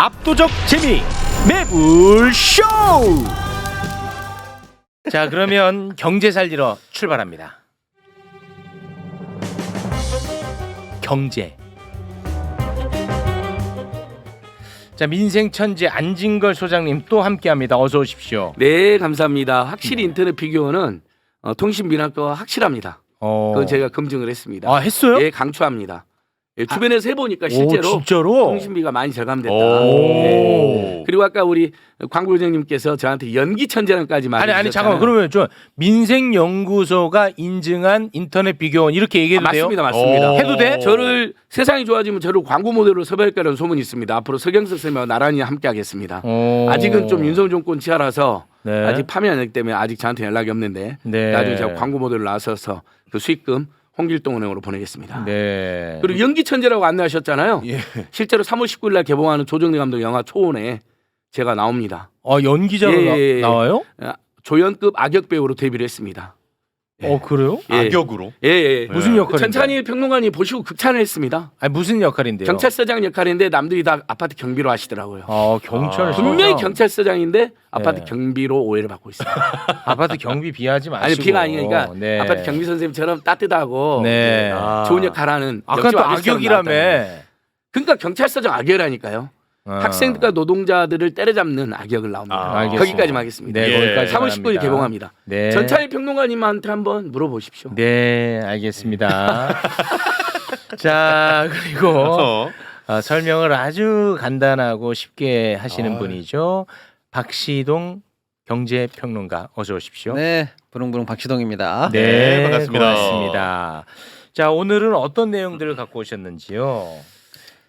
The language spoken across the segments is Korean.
압도적 재미 매불쇼. 자, 그러면 경제 살리러 출발합니다. 경제. 자, 민생 천재 안진걸 소장님 또 함께합니다. 어서 오십시오. 네, 감사합니다. 확실히 인터넷 비교는 통신민학과가 확실합니다. 그건 제가 검증을 했습니다. 아, 했어요? 예, 강추합니다. 예, 주변에서 해보니까 실제로 진짜로? 통신비가 많이 절감됐다. 네. 그리고 아까 우리 광고장님께서 저한테 연기 천재랑까지 말해주셨잖아요. 아니 잠깐만, 그러면 저 민생연구소가 인증한 인터넷 비교원 이렇게 얘기해도 돼요? 맞습니다. 해도 돼? 저를 세상이 좋아지면 저를 광고 모델로 섭외할까라는 소문이 있습니다. 앞으로 서경석 쌤과 나란히 함께하겠습니다. 아직은 좀 윤석열 정권 치하라서 네. 아직 파면 안 되기 때문에 아직 저한테 연락이 없는데 네. 나중에 제가 광고 모델로 나서서 그 수익금 홍길동은행으로 보내겠습니다. 네. 그리고 연기 천재라고 안내하셨잖아요. 예. 실제로 3월 19일 날 개봉하는 조정래 감독 영화 초원에 제가 나옵니다. 연기자로 나와요? 조연급 악역 배우로 데뷔를 했습니다. 그래요? 예. 악역으로? 예. 무슨 역할인데? 전찬희 평론가님 보시고 극찬을 했습니다. 아니, 무슨 역할인데요? 경찰서장 역할인데 남들이 다 아파트 경비로 하시더라고요. 경찰 분명히 경찰서장인데 아파트 네. 경비로 오해를 받고 있습니다. 아파트 경비 비하지 마시고. 아니 비가 아니니까 네. 아파트 경비 선생님처럼 따뜻하고 네. 좋은 역할하는 아까 옆집 또 아저씨처럼 악역이라며. 나왔다는. 그러니까 경찰서장 악역이라니까요. 학생들과 노동자들을 때려잡는 악역을 나옵니다. 알겠습니다. 거기까지만 하겠습니다. 네, 거기까지 3월 19일 개봉합니다. 네. 전찬희 평론가님한테 한번 물어보십시오. 네, 알겠습니다. 자, 그리고 설명을 아주 간단하고 쉽게 하시는 분이죠. 박시동 경제평론가, 어서 오십시오. 네, 부릉부릉 박시동입니다. 네, 반갑습니다. 고맙습니다. 자, 오늘은 어떤 내용들을 갖고 오셨는지요?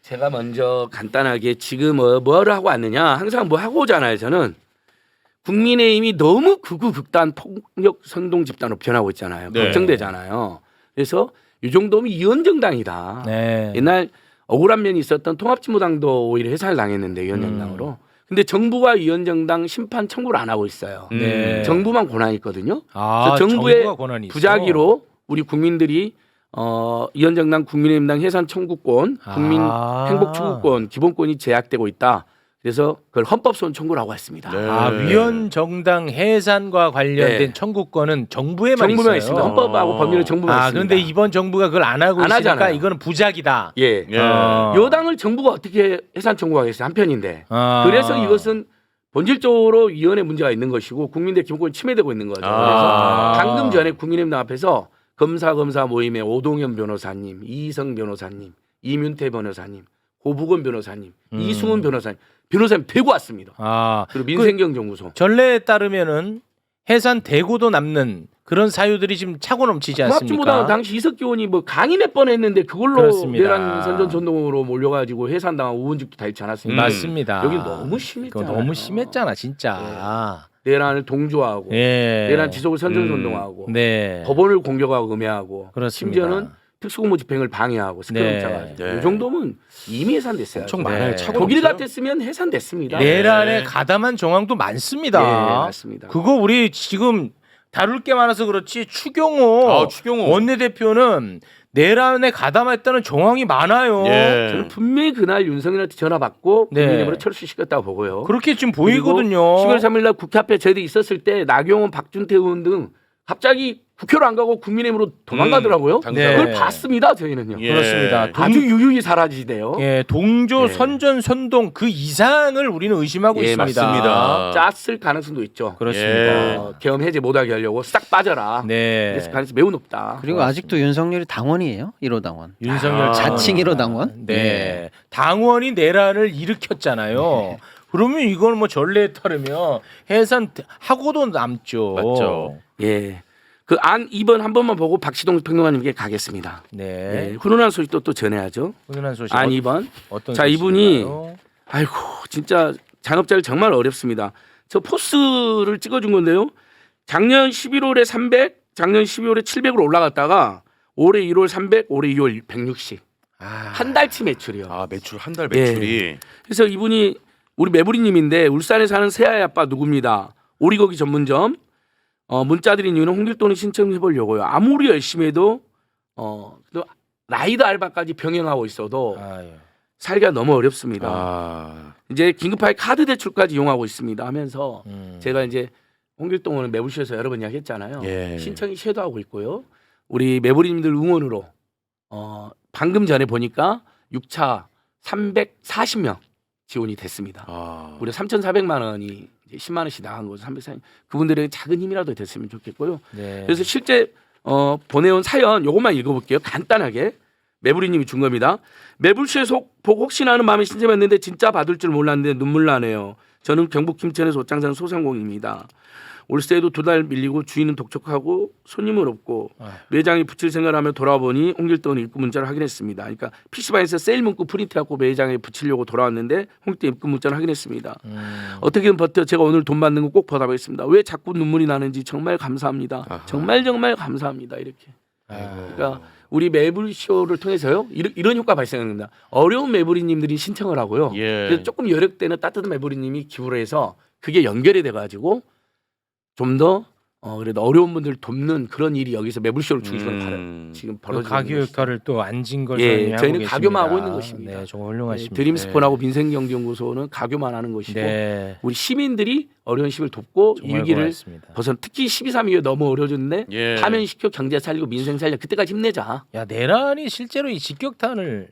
제가 먼저 간단하게 지금 뭐를 하고 왔느냐 항상 뭐 하고 오잖아요. 저는 국민의힘이 너무 극우극단 폭력 선동 집단으로 변하고 있잖아요. 네. 걱정되잖아요. 그래서 이 정도면 이원정당이다. 네. 옛날 억울한 면이 있었던 통합진보당도 오히려 해산을 당했는데 위원정당으로. 근데 정부가 위원정당 심판 청구를 안 하고 있어요. 네. 정부만 권한이 있거든요. 아, 그래서 정부의 정부가 권한이 있어. 부작위로 우리 국민들이 위원정당 국민의힘당 해산 청구권, 국민 행복 추구권, 기본권이 제약되고 있다. 그래서 그걸 헌법소원 청구라고 했습니다. 네. 위원정당 해산과 관련된 네. 청구권은 정부에만 정부만 있어요. 있습니다. 헌법하고 법률은 정부만 있습니다. 그런데 이번 정부가 그걸 안 하고 안 있으니까 하잖아요. 이거는 부작이다. 예. 예. 여당을 정부가 어떻게 해산 청구하겠어요? 한편인데. 그래서 이것은 본질적으로 위원회 문제가 있는 것이고 국민들의 기본권이 침해되고 있는 거죠. 그래서 방금 전에 국민의힘당 앞에서 검사 모임에 오동현 변호사님, 이희성 변호사님, 이문태 변호사님, 고부건 변호사님, 이승훈 변호사님 되고 왔습니다. 그리고 민생경정무소. 전례에 따르면은 해산되고도 남는 그런 사유들이 지금 차고 넘치지 않습니까? 통합진보당 당시 이석기 의원이 뭐 강의 몇 번 했는데 그걸로 그렇습니다. 내란 선전선동으로 몰려가지고 해산당한 우원직도 다 있지 않았습니까? 맞습니다. 여기 너무 심했잖아요. 그거 너무 심했잖아, 진짜. 내란을 동조하고 예. 내란 지속을 선전선동하고 네. 법원을 공격하고 음해하고 그렇습니다. 심지어는 특수공무 집행을 방해하고 스크램 짜가지고 네. 이 정도면 이미 해산됐어요. 엄청 네. 많아요. 차고 독일 넘쳐요. 같았으면 해산됐습니다. 내란에 가담한 정황도 많습니다. 네, 맞습니다. 그거 우리 지금 다룰 게 많아서 그렇지 추경호, 추경호. 원내대표는 내란에 가담했다는 정황이 많아요. 예. 저는 분명히 그날 윤석열한테 전화 받고 네. 국민의힘으로 철수시켰다고 보고요. 그렇게 지금 그리고 보이거든요. 10월 3일 날 국회 앞에 저희들이 있었을 때 나경원, 박준태 의원 등 갑자기 국회로 안 가고 국민의힘으로 도망가더라고요. 네. 그걸 봤습니다. 저희는요. 예. 그렇습니다. 아주 유유히 사라지대요. 예, 동조, 네. 선전, 선동 그 이상을 우리는 의심하고 예, 있습니다. 맞습니다. 짰을 가능성도 있죠. 그렇습니다. 계엄 해제 못하게 하려고 싹 빠져라. 네. 그래서 가능성이 매우 높다. 그리고 아직도 윤석열이 당원이에요. 1호 당원. 윤석열 자칭 1호 당원. 네. 당원이 내란을 일으켰잖아요. 그러면 이건 뭐 전례에 따르면 해산하고도 남죠. 맞죠. 예. 그 안 2번 한 번만 보고 박시동 평론가님께 가겠습니다. 네. 예. 훈훈한 소식도 또 전해야죠. 훈훈한 소식. 안 2번. 어떤 자, 이분이 소식인가요? 아이고 진짜 잔업자를 정말 어렵습니다. 저 포스를 찍어준 건데요. 작년 11월에 300, 작년 12월에 700으로 올라갔다가 올해 1월 300, 올해 2월 160. 한 달치 매출이요. 매출 한 달 매출이. 그래서 이분이 우리 매부리님인데 울산에 사는 새아이 아빠 누굽니다. 오리고기 전문점. 문자 드린 이유는 홍길동을 신청해 보려고요. 아무리 열심히 해도 또 라이더 알바까지 병행하고 있어도 아유. 살기가 너무 어렵습니다. 아. 이제 긴급하게 카드 대출까지 이용하고 있습니다 하면서 음. 제가 이제 홍길동을 매불쇼에서 여러 번 이야기했잖아요. 예. 신청이 쇄도하고 있고요. 우리 매부리님들 응원으로 방금 전에 보니까 6차 340명 지원이 됐습니다. 아. 무려 3,400만 원이 이제 10만 원씩 나간 거죠. 340. 그분들에게 작은 힘이라도 됐으면 좋겠고요. 네. 그래서 실제 보내온 사연 요것만 읽어볼게요. 간단하게. 매부리님이 준 겁니다. 매불쇼에서 보고 혹시나 하는 마음이 신청했는데 진짜 받을 줄 몰랐는데 눈물 나네요. 저는 경북 김천에서 옷장 사는 소상공인입니다. 월세도 2달 밀리고 주인은 독촉하고 손님은 없고 매장에 붙일 생각을 하며 돌아보니 홍길동 입구 문자를 확인했습니다. 그러니까 PC방에서 세일 문구 프린트해갖고 매장에 붙이려고 돌아왔는데 홍길동 입구 문자를 확인했습니다. 어떻게든 버텨 제가 오늘 돈 받는 거 꼭 보답하겠습니다. 왜 자꾸 눈물이 나는지 정말 감사합니다. 아하. 정말 감사합니다. 이렇게. 그러니까 우리 매불쇼를 통해서요 이런 효과 발생합니다. 어려운 매부리님들이 신청을 하고요. 예. 그래서 조금 여력 때는 따뜻한 매부리님이 기부를 해서 그게 연결이 돼가지고 좀 더 그래도 어려운 분들 돕는 그런 일이 여기서 매불쇼를 중심으로 지금 그 벌어지고 가교 있는 것이죠. 역할을 또 안진걸 예, 선생님이 하고 저희는 계십니다. 가교만 하고 있는 것입니다. 네, 정말 훌륭하십니다. 드림스폰하고 민생경제연구소는 가교만 하는 것이고 네, 우리 시민들이 어려운 시민을 돕고 이 정말 위기를 고맙습니다. 벗어나 특히 12.3 이후에 너무 어려워졌는데 예. 파면시켜 경제 살리고 민생 살려 그때까지 힘내자. 야, 내란이 실제로 이 직격탄을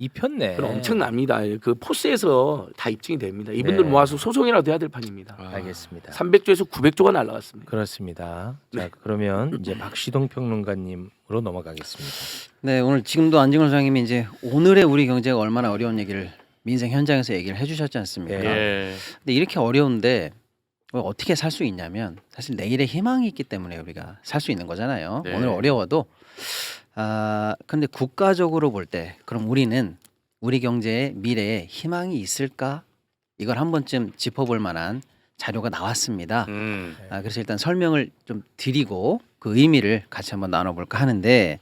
입혔네. 그럼 엄청납니다. 그 포스에서 다 입증이 됩니다. 이분들 네. 모아서 소송이라도 해야 될 판입니다. 알겠습니다. 300조에서 900조가 날라갔습니다. 그렇습니다. 자, 네. 그러면 이제 박시동 평론가님으로 넘어가겠습니다. 네, 오늘 지금도 안진걸 소장님이 이제 오늘의 우리 경제가 얼마나 어려운 얘기를 민생 현장에서 얘기를 해주셨지 않습니까? 예. 근데 이렇게 어려운데 어떻게 살 수 있냐면 사실 내일의 희망이 있기 때문에 우리가 살 수 있는 거잖아요. 네. 오늘 어려워도 근데 국가적으로 볼 때 그럼 우리는 우리 경제의 미래에 희망이 있을까? 이걸 한 번쯤 짚어볼 만한 자료가 나왔습니다. 그래서 일단 설명을 좀 드리고 그 의미를 같이 한번 나눠볼까 하는데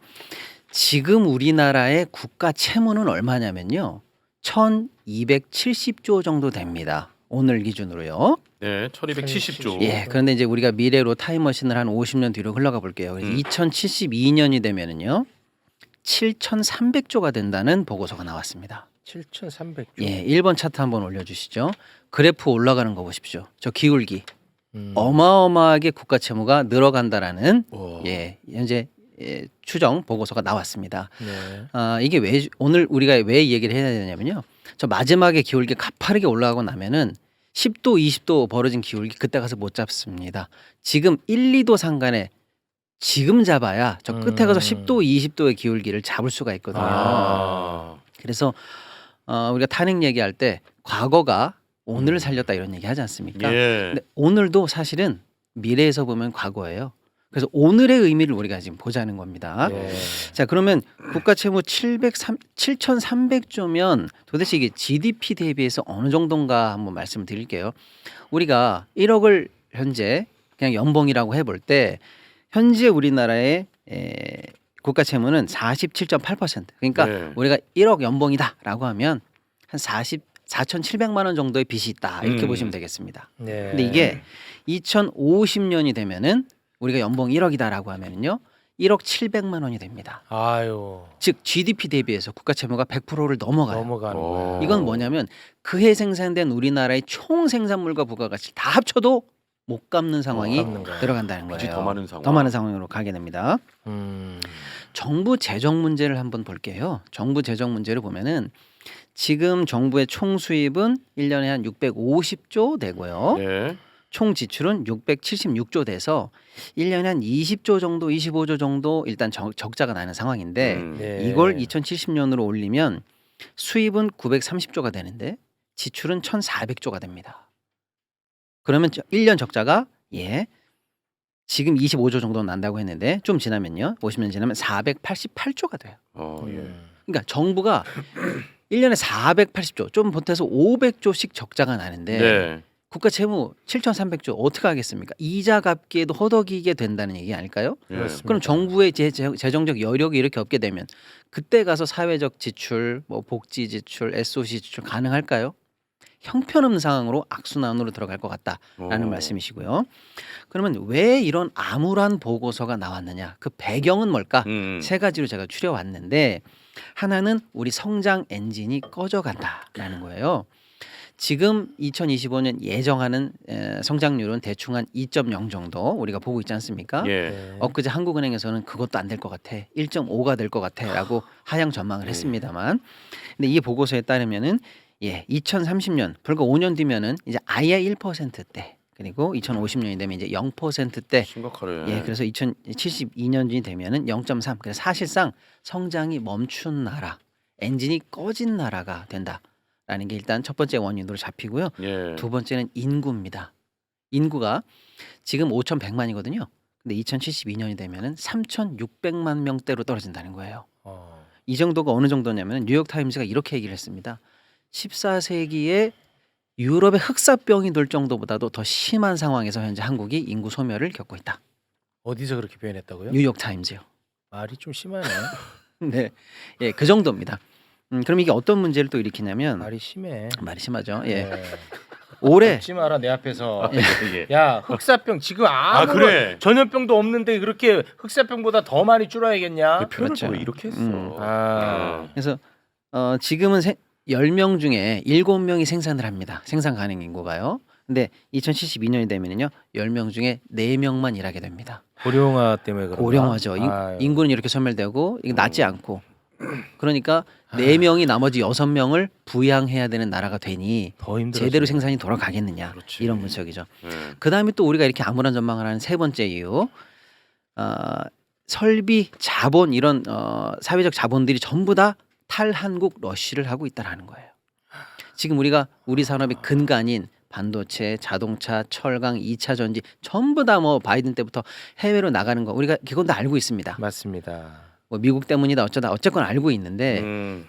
지금 우리나라의 국가 채무는 얼마냐면요. 1,270조 정도 됩니다. 오늘 기준으로요. 네, 1270조. 예. 그런데 이제 우리가 미래로 타임머신을 한 50년 뒤로 흘러가 볼게요. 그래서 2072년이 되면은요. 7,300조가 된다는 보고서가 나왔습니다. 7,300조. 예. 1번 차트 한번 올려 주시죠. 그래프 올라가는 거 보십시오. 저 기울기. 어마어마하게 국가 채무가 늘어간다라는 예, 현재 추정 보고서가 나왔습니다. 네. 이게 왜 오늘 우리가 왜 이 얘기를 해야 되냐면요. 저 마지막에 기울기 가파르게 올라가고 나면은 10도, 20도 벌어진 기울기 그때 가서 못 잡습니다. 지금 1, 2도 상간에 지금 잡아야 저 끝에 가서 10도, 20도의 기울기를 잡을 수가 있거든요. 그래서 우리가 탄핵 얘기할 때 과거가 오늘을 살렸다 이런 얘기 하지 않습니까? 예. 근데 오늘도 사실은 미래에서 보면 과거예요. 그래서 오늘의 의미를 우리가 지금 보자는 겁니다. 네. 자, 그러면 국가 채무 7,300조면 도대체 이게 GDP 대비해서 어느 정도인가 한번 말씀을 드릴게요. 우리가 1억을 현재 그냥 연봉이라고 해볼 때 현재 우리나라의 국가 채무는 47.8%. 그러니까 네. 우리가 1억 연봉이다라고 하면 한 4,700만 원 정도의 빚이 있다 이렇게 보시면 되겠습니다. 네. 근데 이게 2050년이 되면은 우리가 연봉 1억이다라고 하면은요 1억 700만 원이 됩니다. 아유. 즉 GDP 대비해서 국가 채무가 100%를 넘어가요. 넘어가는 거야. 이건 뭐냐면 그해 생산된 우리나라의 총 생산물과 부가가치 다 합쳐도 못 갚는 상황이 갚는 거야. 들어간다는 거예요. 빚이 더 많은 상황. 더 많은 상황으로 가게 됩니다. 음. 정부 재정 문제를 한번 볼게요. 정부 재정 문제를 보면은 지금 정부의 총 수입은 1년에 한 650조 되고요. 네. 총 지출은 676조 돼서 1년에 한 20조 정도, 25조 정도 일단 적자가 나는 상황인데 네. 이걸 2070년으로 올리면 수입은 930조가 되는데 지출은 1,400조가 됩니다. 그러면 1년 적자가 지금 25조 정도 난다고 했는데 좀 지나면요. 50년 지나면 488조가 돼요. 예. 그러니까 정부가 1년에 480조, 좀 보태서 500조씩 적자가 나는데 네. 국가 채무 7,300조 어떻게 하겠습니까? 이자 갚기에도 허덕이게 된다는 얘기 아닐까요? 예. 그렇습니다. 그럼 정부의 재정적 여력이 이렇게 없게 되면 그때 가서 사회적 지출, 뭐 복지 지출, SOC 지출 가능할까요? 형편없는 상황으로 악순환으로 들어갈 것 같다라는 말씀이시고요. 그러면 왜 이런 암울한 보고서가 나왔느냐? 그 배경은 뭘까? 세 가지로 제가 추려왔는데 하나는 우리 성장 엔진이 꺼져간다라는 거예요. 지금 2025년 예정하는 성장률은 대충 한 2.0 정도 우리가 보고 있지 않습니까? 예. 엊그제 한국은행에서는 그것도 안 될 것 같아. 1.5가 될 것 같아라고 하향 전망을 했습니다만, 근데 이 보고서에 따르면은 2030년 불과 5년 뒤면은 이제 아예 1%대, 그리고 2050년이 되면 이제 0%대. 심각하네. 그래서 2072년이 되면은 0.3. 그래서 사실상 성장이 멈춘 나라, 엔진이 꺼진 나라가 된다라는 게 일단 첫 번째 원인으로 잡히고요. 예. 두 번째는 인구입니다. 인구가 지금 5,100만이거든요. 근데 2072년이 되면은 3,600만 명대로 떨어진다는 거예요. 이 정도가 어느 정도냐면 뉴욕 타임즈가 이렇게 얘기를 했습니다. 14세기에 유럽의 흑사병이 돌 정도보다도 더 심한 상황에서 현재 한국이 인구 소멸을 겪고 있다. 어디서 그렇게 표현했다고요? 뉴욕 타임즈요. 말이 좀 심하네. 네, 그 정도입니다. 그럼 이게 어떤 문제를 또 일으키냐면 말이 심해. 말이 심하죠. 네. 올해 웃지 마라 내 앞에서. 예. 야, 흑사병 지금 아무런 그래. 전염병도 없는데 그렇게 흑사병보다 더 많이 줄어야겠냐? 표현을 그렇죠. 왜 이렇게 했어? 아. 그래서 지금은 10명 중에 7명이 생산을 합니다. 생산 가능 인구가요. 근데 2072년이 되면은요 10명 중에 4명만 일하게 됩니다. 고령화 때문에 그런가? 고령화죠. 아유. 인구는 이렇게 소멸되고 이게 낮지 않고, 그러니까 4명이 나머지 6명을 부양해야 되는 나라가 되니 더 힘들어. 제대로 생산이 돌아가겠느냐, 그렇지. 이런 분석이죠. 예. 그 다음에 또 우리가 이렇게 암울한 전망을 하는 세 번째 이유, 설비, 자본, 이런 사회적 자본들이 전부 다 탈한국 러쉬를 하고 있다라는 거예요. 지금 우리 산업의 근간인 반도체, 자동차, 철강, 2차 전지 전부 다 뭐 바이든 때부터 해외로 나가는 거 우리가 그건 다 알고 있습니다. 맞습니다. 뭐 미국 때문이다 어쨌건 알고 있는데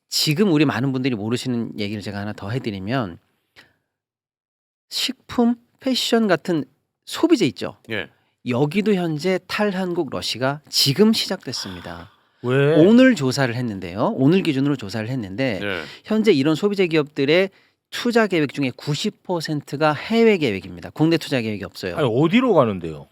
지금 우리 많은 분들이 모르시는 얘기를 제가 하나 더 해드리면, 식품, 패션 같은 소비재 있죠. 예. 여기도 현재 탈한국 러시가 지금 시작됐습니다. 왜? 오늘 조사를 했는데요. 오늘 기준으로 조사를 했는데 예. 현재 이런 소비재 기업들의 투자 계획 중에 90%가 해외 계획입니다. 국내 투자 계획이 없어요. 아니 어디로 가는데요?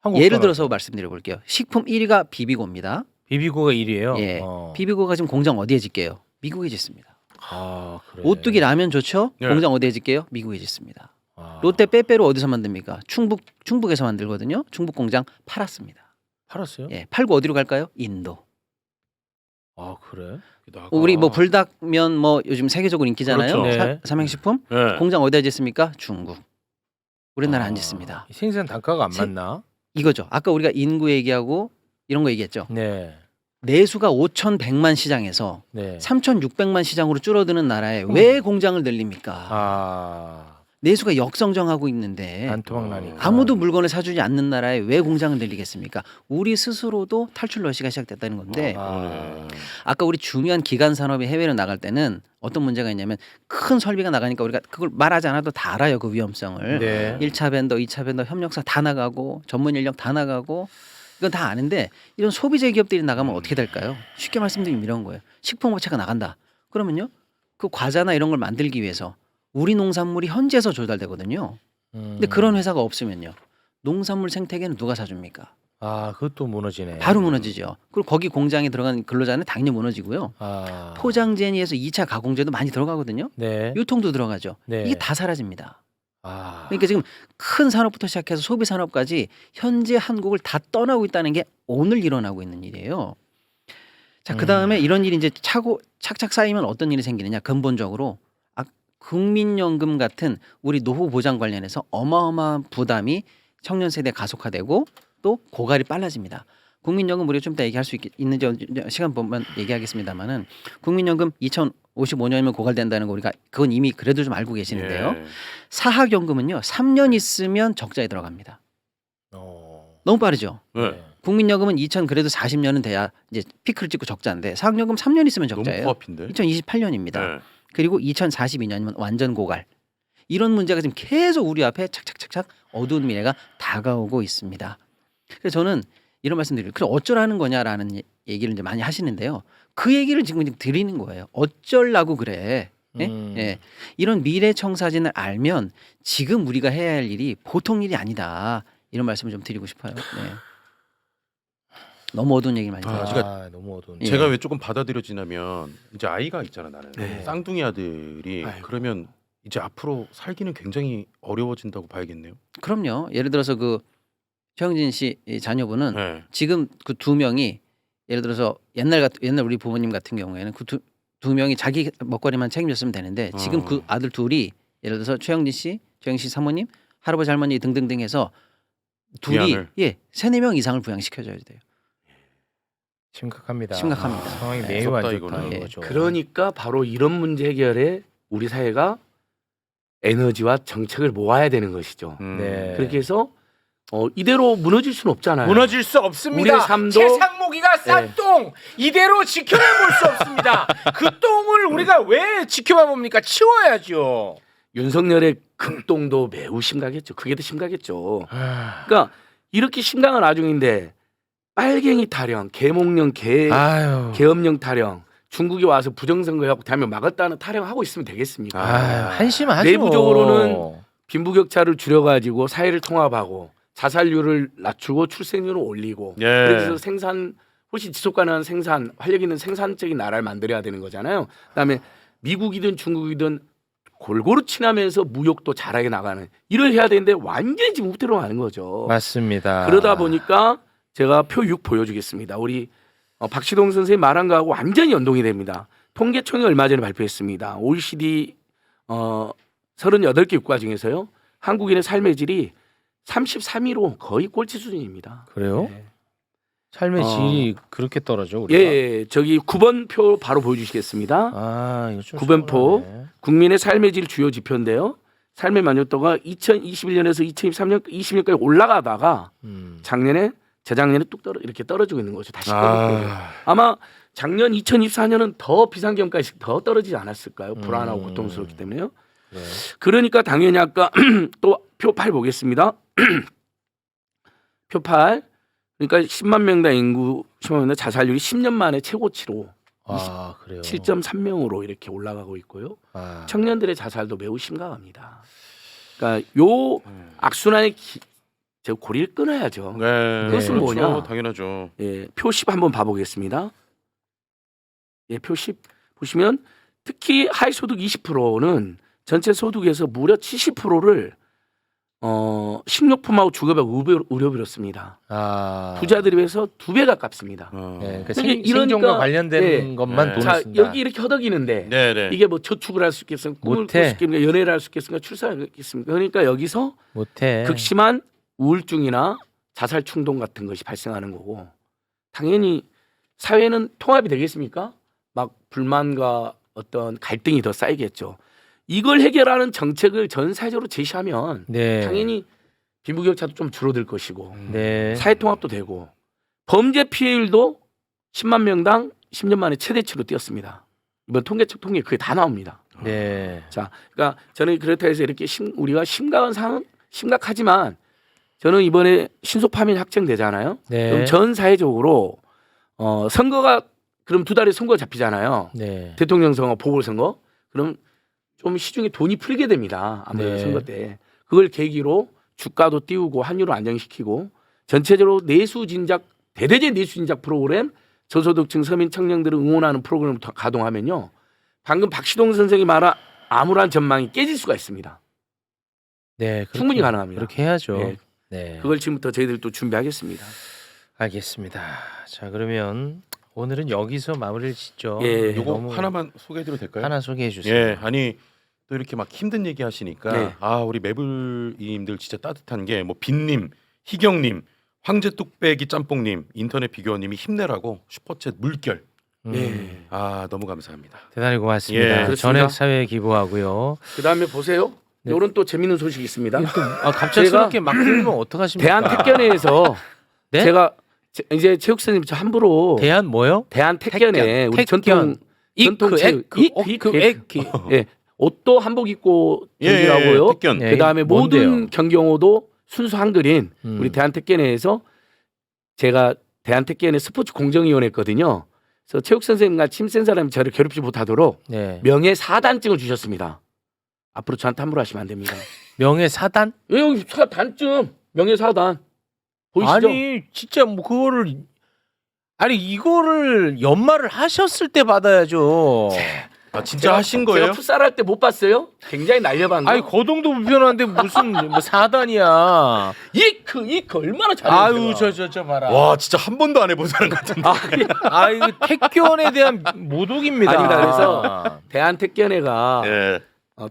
한국 예를 가나? 들어서 말씀드려 볼게요. 식품 1위가 비비고입니다. 비비고가 1위예요. 예. 비비고가 지금 공장 어디에 짓게요? 미국에 짓습니다. 아, 그래. 오뚜기 라면 좋죠? 예. 공장 어디에 짓게요? 미국에 짓습니다. 아. 롯데 빼빼로 어디서 만듭니까? 충북에서 만들거든요. 충북 공장 팔았습니다. 팔았어요? 예. 팔고 어디로 갈까요? 인도. 아, 그래? 우리 뭐 불닭면 뭐 요즘 세계적으로 인기잖아요. 그렇죠. 네. 삼양식품 예. 공장 어디에 짓습니까? 중국. 우리나라 안 짓습니다. 생산 단가가 안 세- 맞나? 이거죠. 아까 우리가 인구 얘기하고 이런 거 얘기했죠. 네. 내수가 5,100만 시장에서 네. 3,600만 시장으로 줄어드는 나라에 왜 공장을 늘립니까? 아, 내수가 역성장하고 있는데 반토막 나니까. 아무도 물건을 사주지 않는 나라에 왜 공장을 늘리겠습니까? 우리 스스로도 탈출 러시가 시작됐다는 건데, 아까 우리 중요한 기간 산업이 해외로 나갈 때는 어떤 문제가 있냐면 큰 설비가 나가니까 우리가 그걸 말하지 않아도 다 알아요. 그 위험성을. 네. 1차 벤더, 2차 벤더, 협력사 다 나가고 전문 인력 다 나가고 이건 다 아는데, 이런 소비재 기업들이 나가면 어떻게 될까요? 쉽게 말씀드리면 이런 거예요. 식품업체가 나간다. 그러면요, 그 과자나 이런 걸 만들기 위해서 우리 농산물이 현지에서 조달되거든요. 근데 그런 회사가 없으면요, 농산물 생태계는 누가 사줍니까? 아, 그것도 무너지네. 바로 무너지죠. 그리고 거기 공장에 들어간 근로자는 당연히 무너지고요. 아. 포장재니에서 2차 가공재도 많이 들어가거든요. 네. 유통도 들어가죠. 네. 이게 다 사라집니다. 아. 그러니까 지금 큰 산업부터 시작해서 소비 산업까지 현재 한국을 다 떠나고 있다는 게 오늘 일어나고 있는 일이에요. 자, 그다음에 이런 일이 이제 착착 쌓이면 어떤 일이 생기느냐? 근본적으로 국민연금 같은 우리 노후 보장 관련해서 어마어마한 부담이 청년 세대에 가속화되고 또 고갈이 빨라집니다. 국민연금 우리가 좀 이따 얘기할 수 있는지 시간 보면 얘기하겠습니다만은, 국민연금 2055년이면 고갈된다는 거 우리가 그건 이미 그래도 좀 알고 계시는데요. 예. 사학연금은요 3년 있으면 적자에 들어갑니다. 너무 빠르죠. 네. 국민연금은 그래도 40년은 돼야 이제 피크를 찍고 적자인데 사학연금 3년 있으면 너무 적자예요. 코앞인데. 2028년입니다. 네. 그리고 2042년이면 완전 고갈. 이런 문제가 지금 계속 우리 앞에 착착착착 어두운 미래가 다가오고 있습니다. 그래서 저는 이런 말씀드려요. 그럼 어쩌라는 거냐라는 얘기를 이제 많이 하시는데요. 그 얘기를 지금 드리는 거예요. 어쩌려고 그래. 예? 예. 이런 미래 청사진을 알면 지금 우리가 해야 할 일이 보통 일이 아니다. 이런 말씀을 좀 드리고 싶어요. 네. 너무 어두운 얘기 많이 들어요. 너무 어두운. 예. 제가 왜 조금 받아들여지냐면 이제 아이가 있잖아 나는 네. 쌍둥이 아들이 아이고. 그러면 이제 앞으로 살기는 굉장히 어려워진다고 봐야겠네요. 그럼요. 예를 들어서 그 최영진 씨 이 자녀분은 네. 지금 그 두 명이 예를 들어서 옛날 우리 부모님 같은 경우에는 그 두 명이 자기 먹거리만 책임졌으면 되는데 지금 그 아들 둘이 예를 들어서 최영진 씨 사모님, 할아버지 할머니 등등등 해서 둘이 부양을. 3-4명 이상을 부양시켜줘야 돼요. 심각합니다. 심각합니다. 상황이 네. 매우 안 무섭다, 좋다 이거는. 이거죠. 그러니까 바로 이런 문제 해결에 우리 사회가 에너지와 정책을 모아야 되는 것이죠. 네. 그렇게 해서 이대로 무너질 수는 없잖아요. 무너질 수 없습니다. 우리의 삶도- 최상목이가 싼 네. 똥 이대로 지켜만 볼 수 없습니다. 그 똥을 우리가 왜 지켜만 봅니까? 치워야죠. 윤석열의 극동도 매우 심각했죠. 그게 더 심각했죠. 그러니까 이렇게 심각한 와중인데 빨갱이 타령, 계몽령, 아유. 계엄령 타령, 중국이 와서 부정선거하고 대한민국 막았다는 타령하고 있으면 되겠습니까? 한심하죠. 내부적으로는 빈부격차를 줄여가지고 사회를 통합하고 자살률을 낮추고 출생률을 올리고 예. 그래서 생산 훨씬 지속 가능한 생산 활력 있는 생산적인 나라를 만들어야 되는 거잖아요. 그다음에 미국이든 중국이든 골고루 친하면서 무역도 잘하게 나가는 일을 해야 되는데 완전히 지금 후퇴로 가는 거죠. 맞습니다. 그러다 보니까 제가 표 6 보여주겠습니다. 우리 박시동 선생님 말한 거하고 완전히 연동이 됩니다. 통계청이 얼마 전에 발표했습니다. OECD 38개 국가 중에서요. 한국인의 삶의 질이 33위로 거의 꼴찌 수준입니다. 그래요? 네. 삶의 질이 그렇게 떨어져 우리가? 예, 저기 9번 표 바로 보여주시겠습니다. 이거 좀 9번 표 서운하네. 국민의 삶의 질 주요 지표인데요. 삶의 만족도가 2021년에서 2023년 20년까지 올라가다가 작년에 재작년에 뚝 이렇게 떨어지고 있는 거죠. 다시 아마 작년 2024년은 더 비상경까지 더 떨어지지 않았을까요? 불안하고 고통스럽기 때문에요. 네. 그러니까 당연히 아까 또 표 8 보겠습니다. 표 8. 그러니까 10만 명당 인구 10만 명당 자살률이 10년 만에 최고치로 그래요. 7.3명으로 이렇게 올라가고 있고요. 아. 청년들의 자살도 매우 심각합니다. 그러니까 요 악순환의 저 고리를 끊어야죠. 네. 그것은 그렇죠. 뭐냐? 당연하죠. 예, 표 10 한번 봐보겠습니다. 예, 표 10 보시면 특히 하위소득 20%는 전체 소득에서 무려 70%를 식료품하고 주거비와 의료비로 씁니다. 부자들에 비해서 2배 가깝습니다. 네, 그 그러니까 생존과 관련된 네. 것만 네. 돈을 자, 쓴다. 여기 이렇게 허덕이는데 네네. 이게 뭐 저축을 할 수 있겠습니까? 꿈을 못해. 꿀 수 있겠습니까? 연애를 할 수 있겠습니까? 출산을 할 수 있겠습니까? 그러니까 여기서 못해. 극심한 우울증이나 자살 충동 같은 것이 발생하는 거고 당연히 사회는 통합이 되겠습니까? 막 불만과 어떤 갈등이 더 쌓이겠죠. 이걸 해결하는 정책을 전 사회적으로 제시하면 네. 당연히 빈부격차도 좀 줄어들 것이고 네. 사회 통합도 되고 범죄 피해율도 10만 명당 10년 만에 최대치로 뛰었습니다. 이번 통계청 통계 그게 다 나옵니다. 네. 자, 그러니까 저는 그렇다 해서 이렇게 우리가 심각한 상황 심각하지만 저는 이번에 신속 파면이 확정되잖아요. 네. 그럼 전 사회적으로 선거가 그럼 2달에 선거가 잡히잖아요. 네. 대통령 선거, 보궐선거. 그럼 좀 시중에 돈이 풀게 됩니다. 아무래도 네. 선거 때. 그걸 계기로 주가도 띄우고 환율을 안정시키고 전체적으로 내수진작 대대제 내수진작 프로그램 저소득층 서민 청년들을 응원하는 프로그램을 가동하면요. 방금 박시동 선생이 말한 암울한 전망이 깨질 수가 있습니다. 네. 충분히 가능합니다. 그렇게 해야죠. 네. 네. 그걸 지금부터 저희들도 준비하겠습니다. 알겠습니다. 자, 그러면 오늘은 여기서 마무리를 짓죠. 예. 요거 너무 하나만 소개해드려도 될까요? 하나 소개해 주세요. 예, 아니 또 이렇게 막 힘든 얘기 하시니까 네. 우리 매불이님들 진짜 따뜻한 게 뭐 빈님, 희경님, 황제 뚝배기 짬뽕님, 인터넷 비교님이 힘내라고 슈퍼챗 물결. 네. 너무 감사합니다. 대단히 고맙습니다. 예, 그렇습니다. 전액 사회에 기부하고요. 그다음에 보세요. 네. 이런 또 재밌는 소식이 있습니다. 갑작스럽게 막 들면 어떡하십니까? 대한택견회에서 네? 제가 이제 체육 선생님 저 함부로 대한 뭐요? 대한택견회 우리 택견. 전통 체육 예, 옷도 한복 입고 경기하고요. 택견. 네. 그다음에 모든 뭔데요? 경기용어도 순수 한글인 음. 우리 대한택견회에서 제가 대한택견회 스포츠 공정위원회거든요. 그래서 체육 선생님과 침센 사람이 저를 괴롭히지 못하도록 네. 명예 사단증을 주셨습니다. 앞으로 저한테 함부로 하시면 안 됩니다. 명예 사단? 왜 여기 사단증 명예 사단 보이시죠? 아니 진짜 뭐 그거를 아니 이거를 연말을 하셨을 때 받아야죠. 아 진짜 하신 거예요? 제가 풋살할 때 못 봤어요? 굉장히 날려봤는 거. 아니 거동도 불편한데 무슨 뭐 4단이야. 이크 얼마나 잘해요. 아유 저 봐라. 와 진짜 한 번도 안 해본 사람 같은데. 아 이거 태권에 대한 모독입니다. 아니다, 그래서 대한택견회가 예.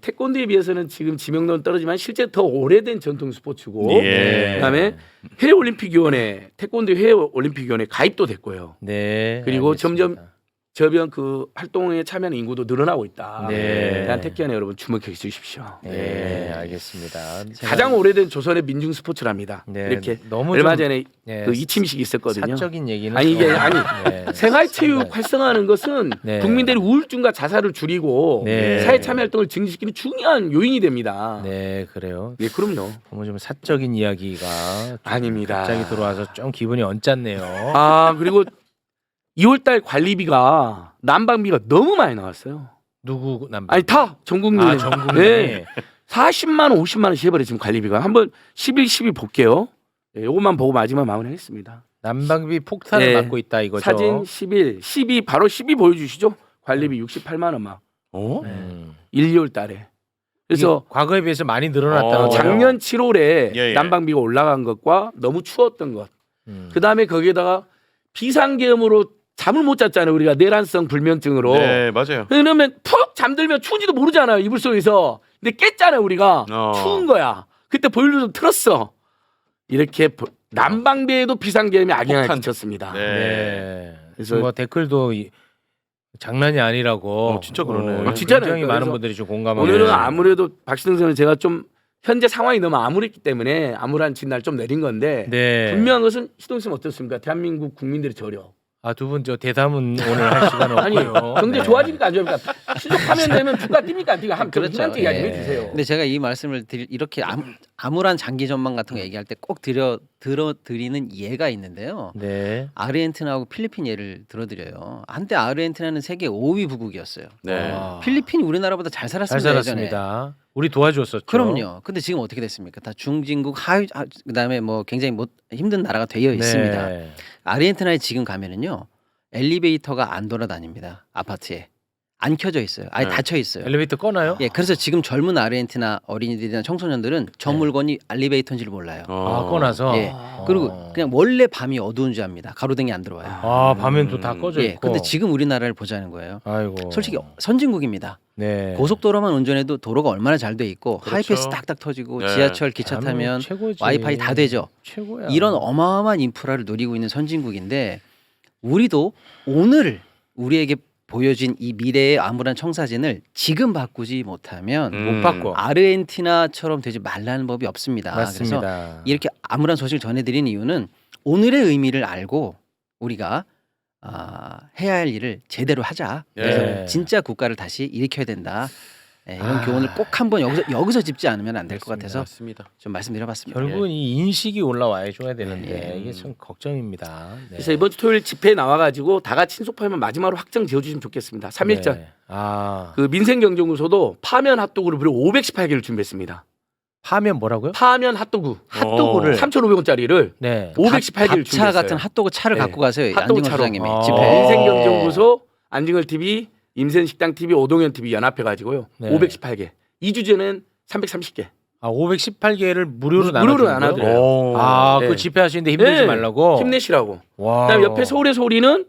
태권도에 비해서는 지금 지명도는 떨어지만 실제 더 오래된 전통 스포츠고 예. 그다음에 해외올림픽위원회 태권도 해외올림픽위원회 가입도 됐고요. 네. 그리고 알겠습니다. 점점 저변 그 활동에 참여하는 인구도 늘어나고 있다. 네. 대한택견회 여러분 주목해 주십시오. 네, 알겠습니다. 가장 오래된 조선의 민중 스포츠랍니다. 네, 이렇게 너무 얼마 좀, 전에 네, 그 이침식이 있었거든요. 사적인 얘기는 아니 이게 좀- 아니 네. 생활체육 활성화하는 것은 네. 국민들이 우울증과 자살을 줄이고 네. 사회 참여 활동을 증진시키는 중요한 요인이 됩니다. 네, 그래요. 네, 그럼요. 너무 좀 사적인 이야기가 좀 아닙니다. 갑자기 들어와서 좀 기분이 언짢네요. 아 그리고 2월달 관리비가 난방비가 너무 많이 나왔어요. 누구 남편? 아니 다 전국민. 아, 전국민이. 네. 40만 원, 50만 원씩 해버려 지금 관리비가. 한번 11, 12 볼게요. 네, 요것만 보고 마지막 마무리하겠습니다. 난방비 폭탄을 네. 맞고 있다 이거죠. 사진 11, 12 바로 12 보여주시죠. 관리비 68만 원 막. 어? 1, 2월 달에. 그래서 이게 과거에 비해서 많이 늘어났다는 어, 거예요. 작년 7월에 예, 예. 난방비가 올라간 것과 너무 추웠던 것. 음. 그다음에 거기에다가 비상계엄으로 잠을 못 잤잖아요. 우리가 내란성 불면증으로. 네 맞아요. 그러면 푹 잠들면 추운지도 모르잖아요. 이불 속에서. 근데 깼잖아요. 우리가. 추운 거야. 그때 보일러도 틀었어. 이렇게 난방비에도 비상계엄이 악영향을 폭탄. 끼쳤습니다. 네. 네. 그래서 그래서 뭐 댓글도 장난이 아니라고. 진짜 그러네. 진짜네요. 굉장히 많은 그래서 분들이 좀 공감하고. 오늘은 계세요. 아무래도 박시등 선생은 제가 좀 현재 상황이 너무 암울했기 때문에 암울한 진날 좀 내린 건데 네. 분명한 것은 시동 씨 어떻습니까? 대한민국 국민들이 저려. 아, 두 분 저 대담은 오늘 할 시간 아니 없고요. 경제 네. 좋아지니까 안 좋아지니까 실적하면 되면 주가 뜁니까 안 뛰니까 한번 그렇죠. 희망적 이야기 예. 해주세요. 근데 제가 이 말씀을 이렇게 암울한 장기 전망 같은 거 얘기할 때 꼭 들어드리는 예가 있는데요. 네. 아르헨티나하고 필리핀 예를 들어드려요. 한때 아르헨티나는 세계 5위 부국이었어요. 네. 아, 필리핀이 우리나라보다 잘 잘 살았습니다. 예전에. 살았습니다. 우리 도와줬었죠. 그럼요. 근데 지금 어떻게 됐습니까? 다 중진국 그다음에 뭐 굉장히 힘든 나라가 되어 있습니다. 네. 아르헨티나에 지금 가면은요. 엘리베이터가 안 돌아다닙니다. 아파트에. 안 켜져 있어요. 아예 네. 닫혀 있어요. 엘리베이터 꺼나요? 예, 그래서 지금 젊은 아르헨티나 어린이들이나 청소년들은 저 물건이 엘리베이터인지를 몰라요. 아, 꺼나서. 예. 그리고 그냥 원래 밤이 어두운 줄 압니다. 가로등이 안 들어와요. 아, 밤엔 또 다 꺼져 예. 있고. 근데 지금 우리나라를 보자는 거예요. 아이고. 솔직히 선진국입니다. 네. 고속도로만 운전해도 도로가 얼마나 잘 돼 있고 그렇죠. 하이패스 딱딱 터지고 네. 지하철 기차 아, 뭐 타면 최고지. 와이파이 다 되죠. 최고야. 이런 어마어마한 인프라를 누리고 있는 선진국인데 우리도 오늘 우리에게 보여진 이 미래의 암울한 청사진을 지금 바꾸지 못하면 못 바꿔. 아르헨티나처럼 되지 말라는 법이 없습니다. 그래서 맞습니다. 이렇게 암울한 소식을 전해드리는 이유는 오늘의 의미를 알고 우리가 해야 할 일을 제대로 하자. 그래서 예. 진짜 국가를 다시 일으켜야 된다. 예, 이런 아. 교훈을 꼭 한번 여기서 짚지 않으면 안 될 것 같아서 맞습니다. 좀 말씀드려봤습니다. 결국은 이 인식이 올라와야 줘야 되는데 예. 이게 참 걱정입니다. 네. 그래서 이번 주 토요일 집회에 나와가지고 다 같이 친속파면 마지막으로 확정 지어주시면 좋겠습니다. 3일전. 네. 아, 그 민생경제연구소도 파면 핫도그를 무려 518개를 준비했습니다. 파면 뭐라고요? 파면 핫도그. 핫도그를 3,500원짜리를 네. 518개를 밥차 준비했어요. 같은 핫도그 차를 네. 갖고 가세요. 핫도그 안진걸 차로. 소장님이 아. 집회. 민생경제연구소, 안진걸 TV, 임센식당 TV, 오동현 TV 연합해가지고요. 네. 518개. 2주 전엔 330개. 아, 518개를 무료로 나눠 무료로 나눠드려요. 아, 네. 그 집회하시는데 힘들지 네. 말라고. 힘내시라고. 와. 그다음 옆에 서울의 소리는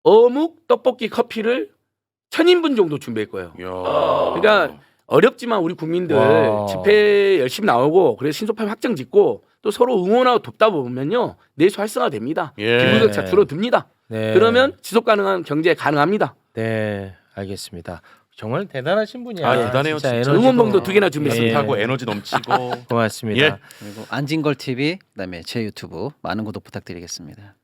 어묵, 떡볶이, 커피를 1,000인분 정도 준비할 거예요. 야. 그러니까 어렵지만 우리 국민들 와. 집회 열심히 나오고 그래서 신속함 확정 짓고 또 서로 응원하고 돕다 보면요 내수 활성화 됩니다. 예. 빈부격차 줄어듭니다. 네. 그러면 지속 가능한 경제 가능합니다. 네, 알겠습니다. 정말 대단하신 분이야. 아, 대단해요, 진짜. 에너지도- 응원봉도 2개나 준비했습니다. 하고 에너지 넘치고. 고맙습니다. 예. 그리고 안진걸 TV 그다음에 제 유튜브 많은 구독 부탁드리겠습니다.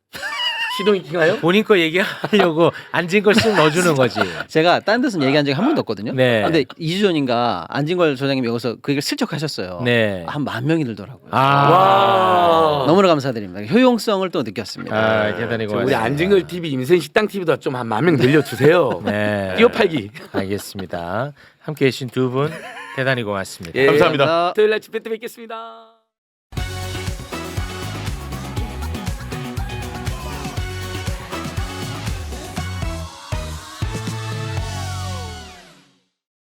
시동이 킹가요? 본인 거 얘기하려고 앉은 걸 쓱 넣어주는 거지. 제가 딴 데서는 얘기한 적이 한 번도 없거든요. 네. 근데 2주 전인가 안진걸 소장님이 여기서 그 얘기를 슬쩍 하셨어요. 네. 한 10,000명이 들더라고요. 와. 너무나 감사드립니다. 효용성을 또 느꼈습니다. 아, 대단히 우리 고맙습니다. 안진걸 TV, 임센식당 TV도 좀 한 10,000명 늘려주세요. 네. 뛰어팔기. 알겠습니다. 함께 계신 두 분 대단히 고맙습니다. 예. 감사합니다. 토요일 날 집회 때 뵙겠습니다.